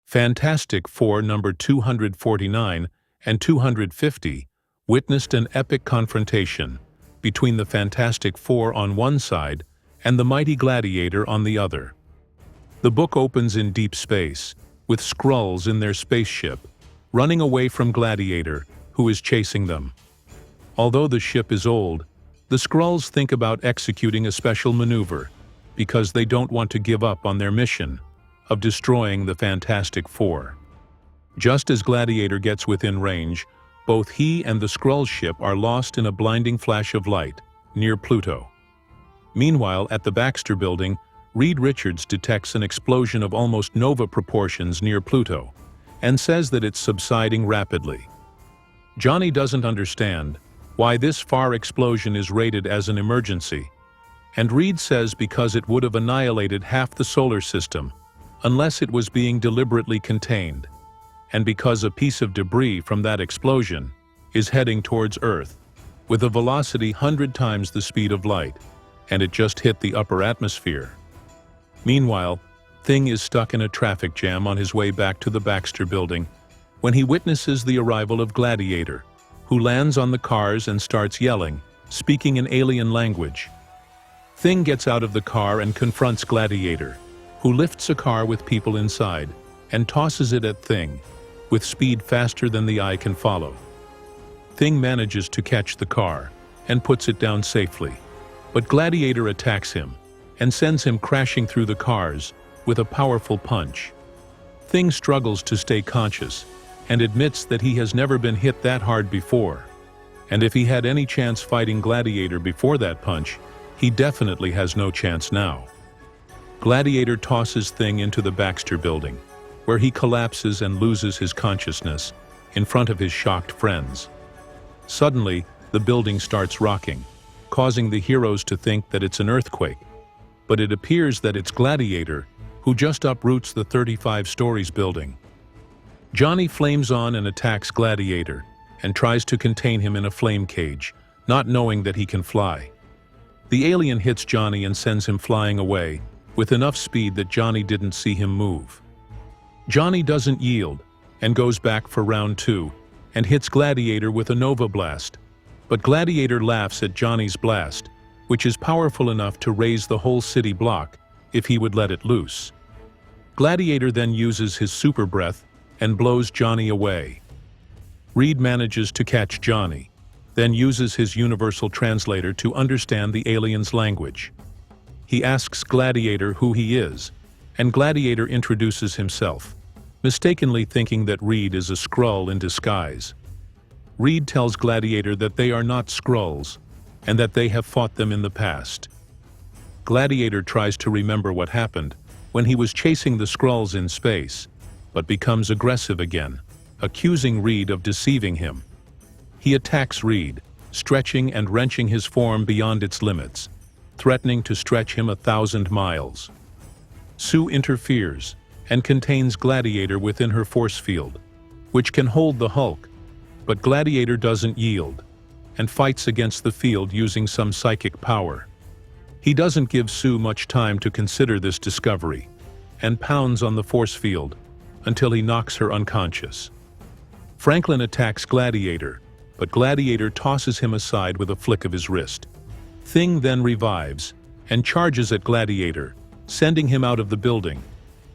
Fantastic Four number 249 and 250 witnessed an epic confrontation between the Fantastic Four on one side and the mighty Gladiator on the other. The book opens in deep space, with Skrulls in their spaceship, running away from Gladiator, who is chasing them. Although the ship is old, the Skrulls think about executing a special maneuver because they don't want to give up on their mission of destroying the Fantastic Four. Just as Gladiator gets within range, both he and the Skrull ship are lost in a blinding flash of light near Pluto. Meanwhile, at the Baxter Building, Reed Richards detects an explosion of almost nova proportions near Pluto and says that it's subsiding rapidly. Johnny doesn't understand why this far explosion is rated as an emergency, and Reed says because it would have annihilated half the solar system unless it was being deliberately contained, and because a piece of debris from that explosion is heading towards Earth with a velocity 100 times the speed of light, and it just hit the upper atmosphere. Meanwhile, Thing is stuck in a traffic jam on his way back to the Baxter Building when he witnesses the arrival of Gladiator, who lands on the cars and starts yelling, speaking an alien language. Thing gets out of the car and confronts Gladiator, who lifts a car with people inside and tosses it at Thing, with speed faster than the eye can follow. Thing manages to catch the car and puts it down safely, but Gladiator attacks him and sends him crashing through the cars with a powerful punch. Thing struggles to stay conscious and admits that he has never been hit that hard before, and if he had any chance fighting Gladiator before that punch, he definitely has no chance now. Gladiator tosses Thing into the Baxter Building, where he collapses and loses his consciousness in front of his shocked friends. Suddenly, the building starts rocking, causing the heroes to think that it's an earthquake, but it appears that it's Gladiator who just uproots the 35 stories building. Johnny flames on and attacks Gladiator and tries to contain him in a flame cage, not knowing that he can fly. The alien hits Johnny and sends him flying away with enough speed that Johnny didn't see him move. Johnny doesn't yield and goes back for round 2 and hits Gladiator with a Nova Blast, but Gladiator laughs at Johnny's blast, which is powerful enough to raise the whole city block if he would let it loose. Gladiator then uses his super breath and blows Johnny away. Reed manages to catch Johnny, then uses his universal translator to understand the alien's language. He asks Gladiator who he is, and Gladiator introduces himself, mistakenly thinking that Reed is a Skrull in disguise. Reed tells Gladiator that they are not Skrulls, and that they have fought them in the past. Gladiator tries to remember what happened when he was chasing the Skrulls in space, but becomes aggressive again, accusing Reed of deceiving him. He attacks Reed, stretching and wrenching his form beyond its limits, threatening to stretch him 1,000 miles. Sue interferes and contains Gladiator within her force field, which can hold the Hulk, but Gladiator doesn't yield and fights against the field using some psychic power. He doesn't give Sue much time to consider this discovery and pounds on the force field until he knocks her unconscious. Franklin attacks Gladiator, but Gladiator tosses him aside with a flick of his wrist. Thing then revives and charges at Gladiator, sending him out of the building,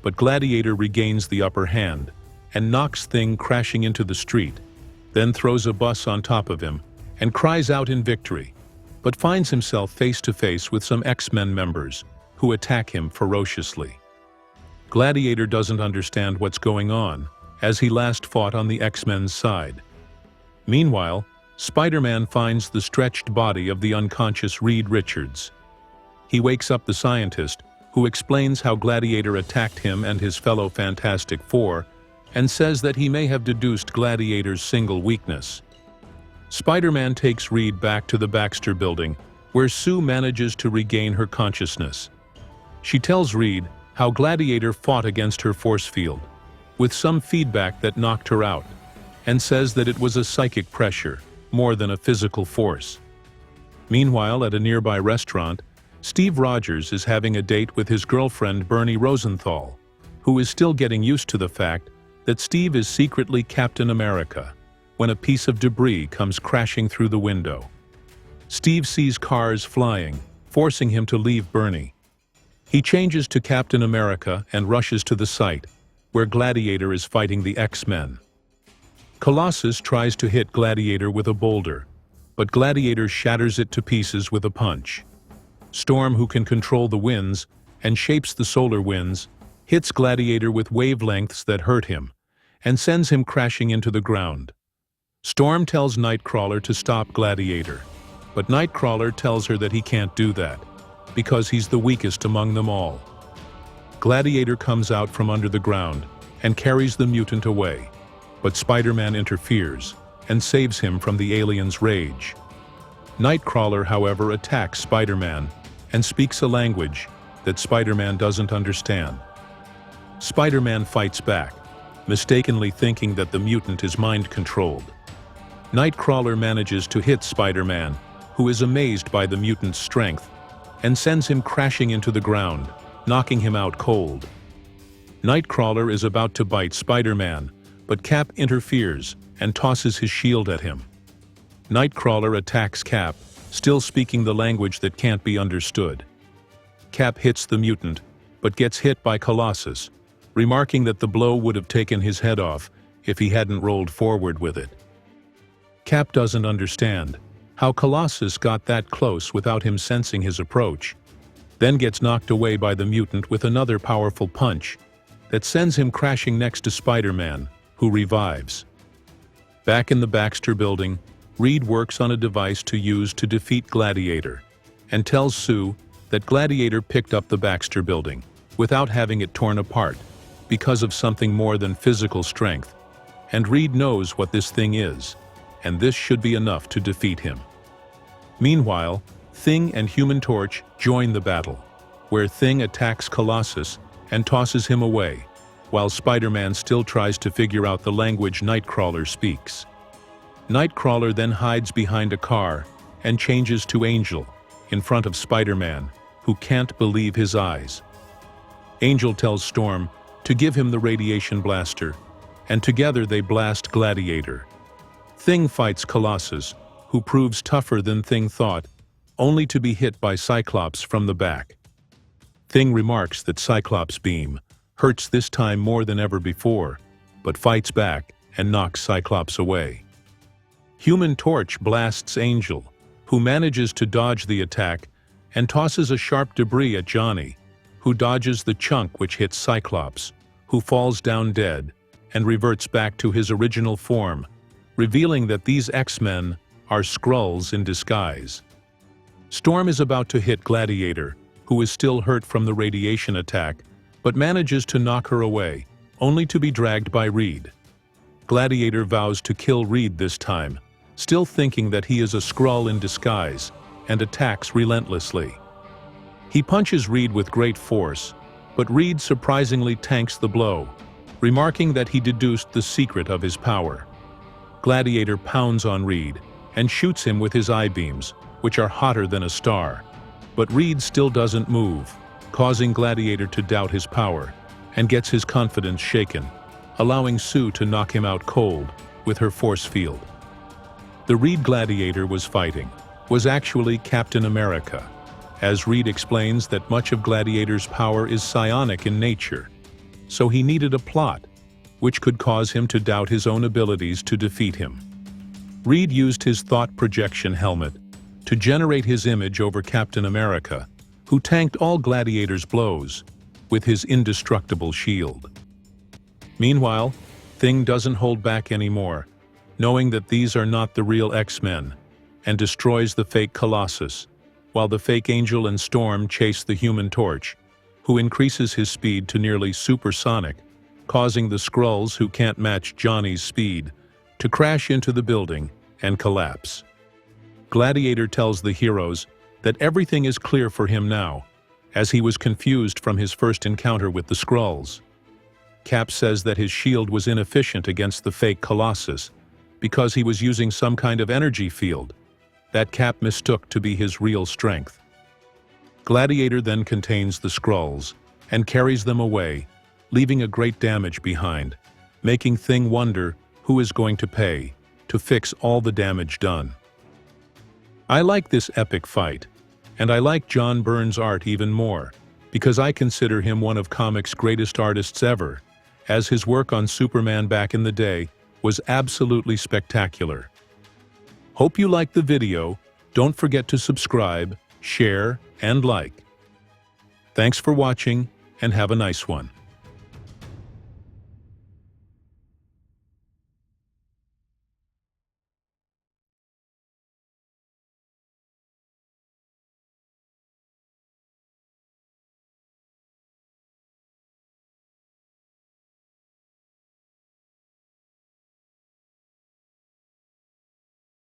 but Gladiator regains the upper hand and knocks Thing crashing into the street, then throws a bus on top of him and cries out in victory, but finds himself face to face with some X-Men members who attack him ferociously. Gladiator doesn't understand what's going on, as he last fought on the X-Men's side. Meanwhile, Spider-Man finds the stretched body of the unconscious Reed Richards. He wakes up the scientist, who explains how Gladiator attacked him and his fellow Fantastic Four, and says that he may have deduced Gladiator's single weakness. Spider-Man takes Reed back to the Baxter Building, where Sue manages to regain her consciousness. She tells Reed how Gladiator fought against her force field, with some feedback that knocked her out, and says that it was a psychic pressure, more than a physical force. Meanwhile, at a nearby restaurant, Steve Rogers is having a date with his girlfriend Bernie Rosenthal, who is still getting used to the fact that Steve is secretly Captain America, when a piece of debris comes crashing through the window. Steve sees cars flying, forcing him to leave Bernie. He changes to Captain America and rushes to the site, where Gladiator is fighting the X-Men. Colossus tries to hit Gladiator with a boulder, but Gladiator shatters it to pieces with a punch. Storm, who can control the winds and shapes the solar winds, hits Gladiator with wavelengths that hurt him and sends him crashing into the ground. Storm tells Nightcrawler to stop Gladiator, but Nightcrawler tells her that he can't do that, because he's the weakest among them all. Gladiator comes out from under the ground and carries the mutant away, but Spider-Man interferes and saves him from the alien's rage. Nightcrawler, however, attacks Spider-Man and speaks a language that Spider-Man doesn't understand. Spider-Man fights back, mistakenly thinking that the mutant is mind-controlled. Nightcrawler manages to hit Spider-Man, who is amazed by the mutant's strength, and sends him crashing into the ground, knocking him out cold. Nightcrawler is about to bite Spider-Man, but Cap interferes and tosses his shield at him. Nightcrawler attacks Cap, still speaking the language that can't be understood. Cap hits the mutant, but gets hit by Colossus, remarking that the blow would have taken his head off if he hadn't rolled forward with it. Cap doesn't understand how Colossus got that close without him sensing his approach, then gets knocked away by the mutant with another powerful punch that sends him crashing next to Spider-Man, who revives. Back in the Baxter building, Reed works on a device to use to defeat Gladiator, and tells Sue that Gladiator picked up the Baxter building without having it torn apart because of something more than physical strength, and Reed knows what this thing is, and this should be enough to defeat him. Meanwhile, Thing and Human Torch join the battle, where Thing attacks Colossus and tosses him away, while Spider-Man still tries to figure out the language Nightcrawler speaks. Nightcrawler then hides behind a car and changes to Angel in front of Spider-Man, who can't believe his eyes. Angel tells Storm to give him the radiation blaster, and together they blast Gladiator. Thing fights Colossus, who proves tougher than Thing thought, only to be hit by Cyclops from the back. Thing remarks that Cyclops' beam hurts this time more than ever before, but fights back and knocks Cyclops away. Human Torch blasts Angel, who manages to dodge the attack and tosses a sharp debris at Johnny, who dodges the chunk which hits Cyclops, who falls down dead and reverts back to his original form, revealing that these X-Men are Skrulls in disguise. Storm is about to hit Gladiator, who is still hurt from the radiation attack, but manages to knock her away, only to be dragged by Reed. Gladiator vows to kill Reed this time, still thinking that he is a Skrull in disguise, and attacks relentlessly. He punches Reed with great force, but Reed surprisingly tanks the blow, remarking that he deduced the secret of his power. Gladiator pounds on Reed and shoots him with his eye beams, which are hotter than a star, but Reed still doesn't move, causing Gladiator to doubt his power, and gets his confidence shaken, allowing Sue to knock him out cold with her force field. The Reed Gladiator was fighting was actually Captain America, as Reed explains that much of Gladiator's power is psionic in nature, so he needed a plot which could cause him to doubt his own abilities to defeat him. Reed used his thought projection helmet to generate his image over Captain America, who tanked all Gladiator's blows with his indestructible shield. Meanwhile, Thing doesn't hold back anymore, knowing that these are not the real X-Men, and destroys the fake Colossus, while the fake Angel and Storm chase the Human Torch, who increases his speed to nearly supersonic, causing the Skrulls, who can't match Johnny's speed, to crash into the building and collapse. Gladiator tells the heroes that everything is clear for him now, as he was confused from his first encounter with the Skrulls. Cap says that his shield was inefficient against the fake Colossus because he was using some kind of energy field that Cap mistook to be his real strength. Gladiator then contains the Skrulls and carries them away, leaving a great damage behind, making Thing wonder who is going to pay to fix all the damage done. I like this epic fight, and I like John Byrne's art even more, because I consider him one of comics' greatest artists ever, as his work on Superman back in the day was absolutely spectacular. Hope you liked the video. Don't forget to subscribe, share, and like. Thanks for watching, and have a nice one.